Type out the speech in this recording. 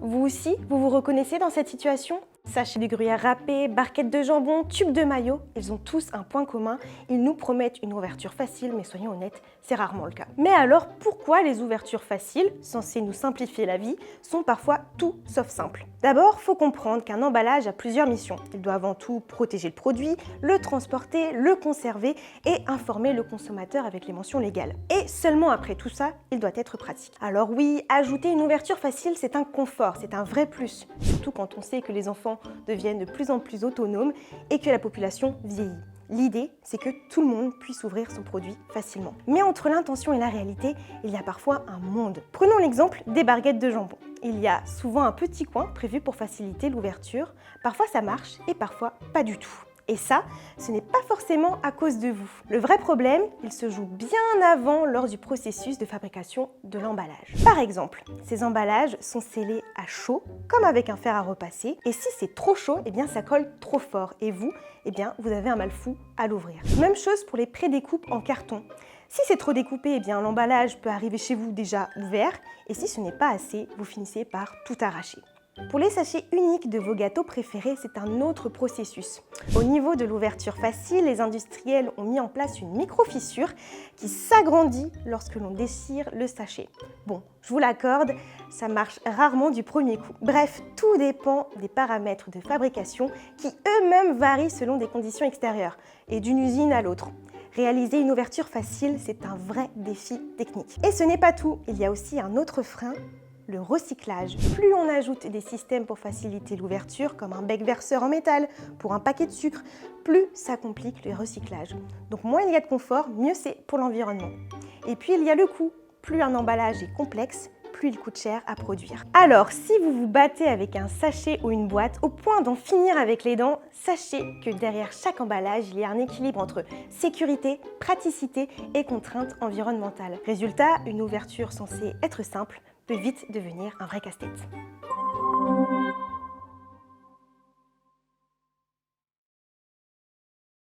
Vous aussi, vous vous reconnaissez dans cette situation? Sachets de gruyère râpés, barquettes de jambon, tubes de maillot, ils ont tous un point commun, ils nous promettent une ouverture facile, mais soyons honnêtes, c'est rarement le cas. Mais alors, pourquoi les ouvertures faciles, censées nous simplifier la vie, sont parfois tout sauf simples? D'abord, faut comprendre qu'un emballage a plusieurs missions. Il doit avant tout protéger le produit, le transporter, le conserver et informer le consommateur avec les mentions légales. Et seulement après tout ça, il doit être pratique. Alors oui, ajouter une ouverture facile, c'est un confort, c'est un vrai plus, surtout quand on sait que les enfants deviennent de plus en plus autonomes et que la population vieillit. L'idée, c'est que tout le monde puisse ouvrir son produit facilement. Mais entre l'intention et la réalité, il y a parfois un monde. Prenons l'exemple des barquettes de jambon. Il y a souvent un petit coin prévu pour faciliter l'ouverture. Parfois ça marche et parfois pas du tout. Et ça, ce n'est pas forcément à cause de vous. Le vrai problème, il se joue bien avant lors du processus de fabrication de l'emballage. Par exemple, ces emballages sont scellés à chaud, comme avec un fer à repasser, et si c'est trop chaud, eh bien ça colle trop fort, et vous, eh bien vous avez un mal fou à l'ouvrir. Même chose pour les prédécoupes en carton. Si c'est trop découpé, eh bien l'emballage peut arriver chez vous déjà ouvert, et si ce n'est pas assez, vous finissez par tout arracher. Pour les sachets uniques de vos gâteaux préférés, c'est un autre processus. Au niveau de l'ouverture facile, les industriels ont mis en place une micro-fissure qui s'agrandit lorsque l'on déchire le sachet. Bon, je vous l'accorde, ça marche rarement du premier coup. Bref, tout dépend des paramètres de fabrication qui eux-mêmes varient selon des conditions extérieures et d'une usine à l'autre. Réaliser une ouverture facile, c'est un vrai défi technique. Et ce n'est pas tout, il y a aussi un autre frein, le recyclage. Plus on ajoute des systèmes pour faciliter l'ouverture, comme un bec verseur en métal pour un paquet de sucre, plus ça complique le recyclage. Donc moins il y a de confort, mieux c'est pour l'environnement. Et puis il y a le coût. Plus un emballage est complexe, plus il coûte cher à produire. Alors, si vous vous battez avec un sachet ou une boîte au point d'en finir avec les dents, sachez que derrière chaque emballage, il y a un équilibre entre sécurité, praticité et contraintes environnementales. Résultat, une ouverture censée être simple peut vite devenir un vrai casse-tête.